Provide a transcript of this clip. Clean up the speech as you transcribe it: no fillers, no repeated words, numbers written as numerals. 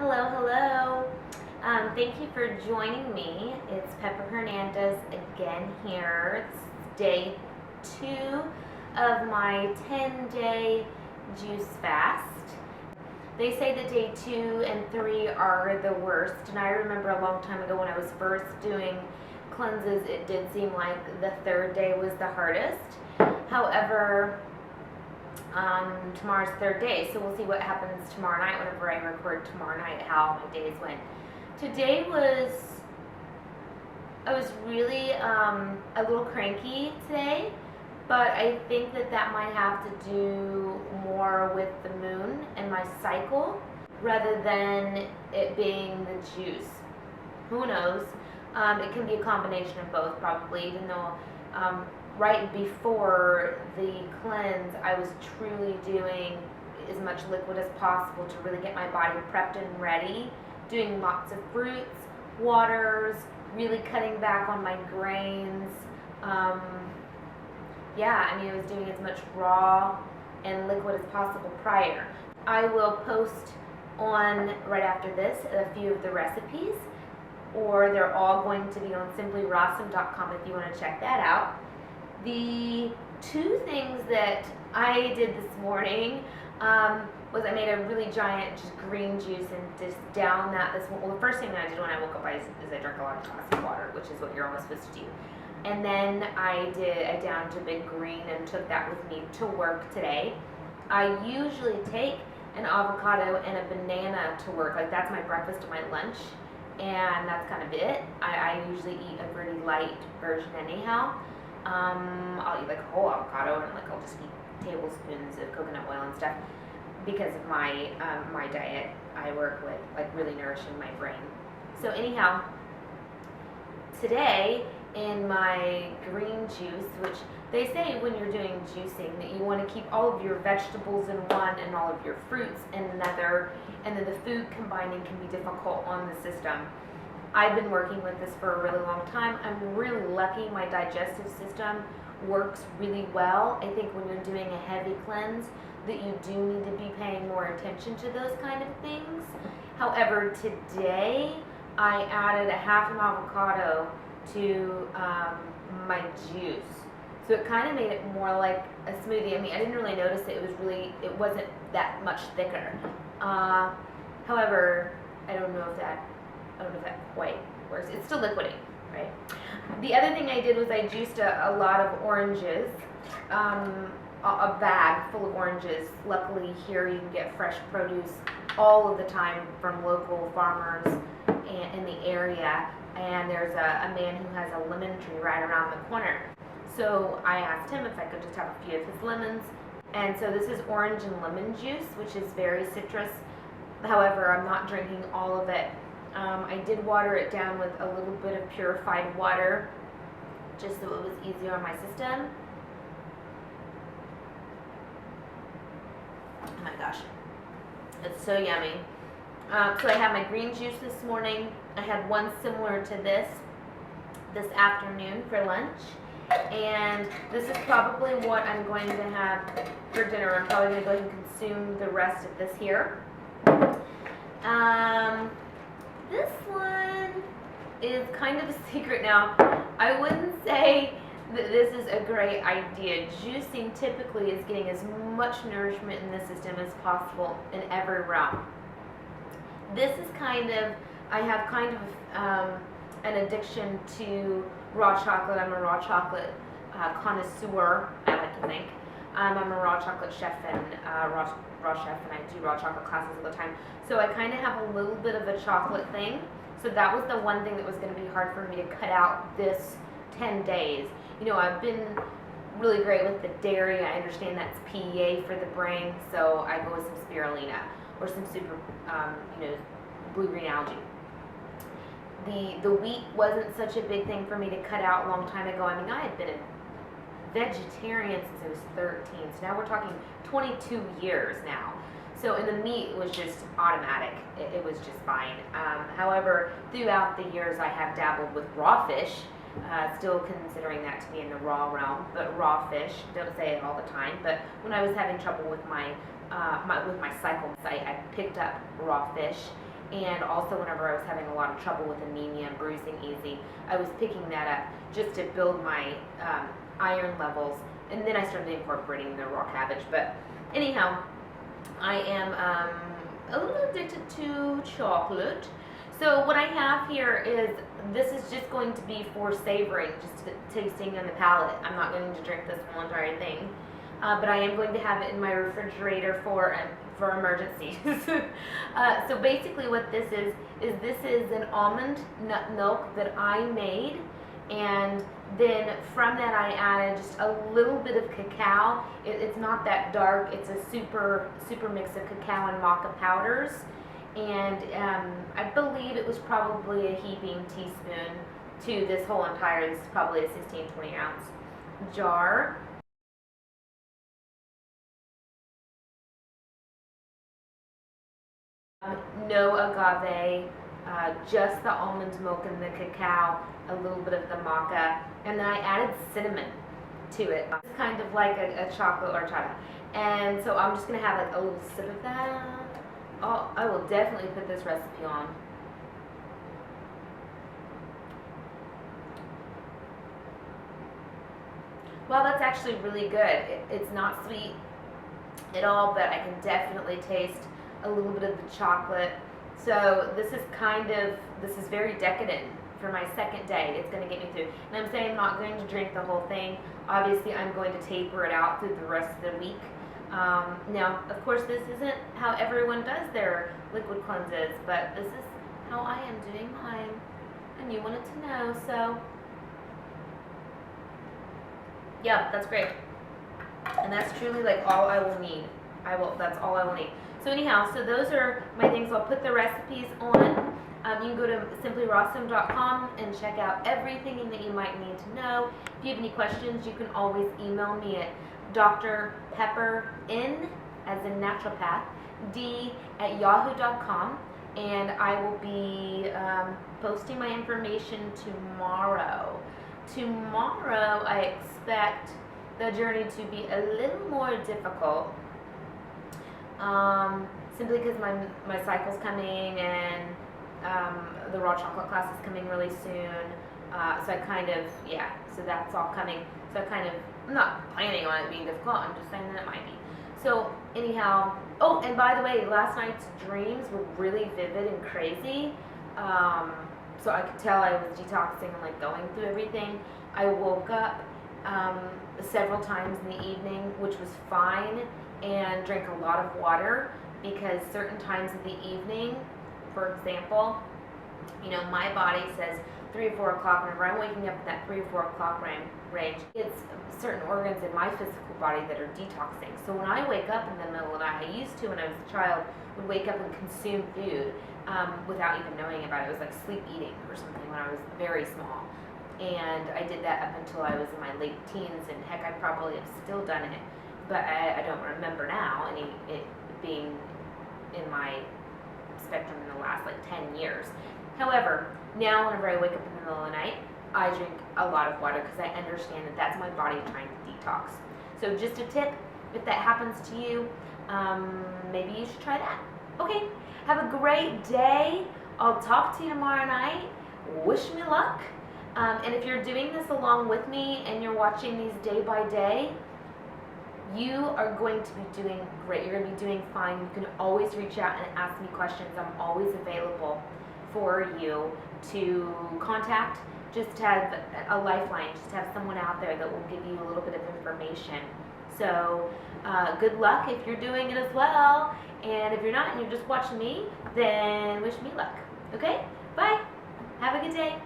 Hello, hello. Thank you for joining me. It's Pepper Hernandez again here. It's day 2 of my 10-day juice fast. They say that day 2 and 3 are the worst, and I remember a long time ago when I was first doing cleanses, it did seem like the 3rd day was the hardest. However, tomorrow's 3rd day, so we'll see what happens tomorrow night whenever I record tomorrow night, how my days went. Today I was really a little cranky today, but I think that might have to do more with the moon and my cycle rather than it being the juice. Who knows? It can be a combination of both probably, even though right before the cleanse, I was truly doing as much liquid as possible to really get my body prepped and ready, doing lots of fruits, waters, really cutting back on my grains. I was doing as much raw and liquid as possible prior. I will post on, right after this, a few of the recipes, or they're all going to be on simplyrawesome.com if you want to check that out. The 2 things that I did this morning was I made a really giant just green juice and just down that well, the first thing that I did when I woke up is I drank a lot of glass of water, which is what you're almost supposed to do. And then I downed a big green and took that with me to work today. I usually take an avocado and a banana to work. Like, that's my breakfast and my lunch, and that's kind of it. I usually eat a pretty light version anyhow. I'll eat like a whole avocado, and I'll just eat tablespoons of coconut oil and stuff because of my my diet. I work with like really nourishing my brain. So anyhow, today in my green juice, which they say when you're doing juicing that you want to keep all of your vegetables in one and all of your fruits in another, and then the food combining can be difficult on the system. I've been working with this for a really long time. I'm really lucky my digestive system works really well. I think when you're doing a heavy cleanse that you do need to be paying more attention to those kind of things. However, today I added a half an avocado to my juice. So it kind of made it more like a smoothie. I mean, I didn't really notice it. It wasn't that much thicker. However, I don't know if that quite works. It's still liquidy, right? The other thing I did was I juiced a lot of oranges, a bag full of oranges. Luckily here you can get fresh produce all of the time from local farmers in the area, and there's a man who has a lemon tree right around the corner. So I asked him if I could just have a few of his lemons, and so this is orange and lemon juice, which is very citrus. However, I'm not drinking all of it. I did water it down with a little bit of purified water just so it was easier on my system. Oh my gosh, it's so yummy. So I had my green juice this morning. I had one similar to this afternoon for lunch, and this is probably what I'm going to have for dinner. I'm probably going to go ahead and consume the rest of this here. This one is kind of a secret now. I wouldn't say that this is a great idea. Juicing typically is getting as much nourishment in the system as possible in every realm. This is I have kind of an addiction to raw chocolate. I'm a raw chocolate connoisseur, I like to think. I'm a raw chocolate chef and raw chef, and I do raw chocolate classes all the time. So I kind of have a little bit of a chocolate thing. So that was the one thing that was going to be hard for me to cut out this 10 days. You know, I've been really great with the dairy. I understand that's PEA for the brain, so I go with some spirulina or some super, blue-green algae. The wheat wasn't such a big thing for me to cut out a long time ago. I mean, I had been a vegetarian since I was 13, so now we're talking 22 years now. So in the meat, it was just automatic. It was just fine. However, throughout the years, I have dabbled with raw fish, still considering that to be in the raw realm, but raw fish, don't say it all the time, but when I was having trouble with my cycle, I picked up raw fish, and also whenever I was having a lot of trouble with anemia and bruising easy, I was picking that up just to build my iron levels, and then I started incorporating the raw cabbage. But anyhow, I am a little addicted to chocolate. So what I have here is, this is just going to be for savoring, just tasting on the palate. I'm not going to drink this whole entire thing, but I am going to have it in my refrigerator for emergencies. So basically what this is this is an almond nut milk that I made, and then from that I added just a little bit of cacao. It's not that dark. It's a super mix of cacao and maca powders, and I believe it was probably a heaping teaspoon to this whole entire, this is probably a 16-20 ounce jar. No agave, just the almond milk and the cacao, a little bit of the maca, and then I added cinnamon to it. It's kind of like a chocolate horchata. And so I'm just going to have like a little sip of that. Oh, I will definitely put this recipe on. Well, that's actually really good. It's not sweet at all, but I can definitely taste a little bit of the chocolate. So this is very decadent for my second day. It's going to get me through. And I'm saying I'm not going to drink the whole thing. Obviously, I'm going to taper it out through the rest of the week. Now, of course, this isn't how everyone does their liquid cleanses, but this is how I am doing mine, and you wanted to know, so yeah, that's great. And that's truly like all I will need. That's all I will need. So anyhow, so those are my things. I'll put the recipes on. You can go to simplyrawesome.com and check out everything that you might need to know. If you have any questions, you can always email me at drpepperin, as in naturopath, d@yahoo.com, and I will be posting my information tomorrow. Tomorrow, I expect the journey to be a little more difficult, simply because my cycle's coming, and the raw chocolate class is coming really soon. So I kind of, yeah, so that's all coming. So I'm not planning on it being difficult, I'm just saying that it might be. So anyhow, oh, and by the way, last night's dreams were really vivid and crazy. So I could tell I was detoxing and like going through everything. I woke up several times in the evening, which was fine, and drank a lot of water, because certain times of the evening, for example, you know, my body says 3 or 4 o'clock. Whenever I'm waking up at that 3 or 4 o'clock range, it's certain organs in my physical body that are detoxing. So when I wake up in the middle of the night, I used to, when I was a child, would wake up and consume food without even knowing about it. It was like sleep eating or something when I was very small. And I did that up until I was in my late teens, and heck, I probably have still done it, but I don't remember now it being in my spectrum in the last like 10 years. However, now whenever I wake up in the middle of the night, I drink a lot of water, because I understand that that's my body trying to detox. So just a tip, if that happens to you, maybe you should try that. Okay, have a great day. I'll talk to you tomorrow night. Wish me luck. And if you're doing this along with me and you're watching these day by day, you are going to be doing great. You're going to be doing fine. You can always reach out and ask me questions. I'm always available for you to contact. Just have a lifeline. Just have someone out there that will give you a little bit of information. So good luck if you're doing it as well. And if you're not and you're just watching me, then wish me luck. Okay? Bye. Have a good day.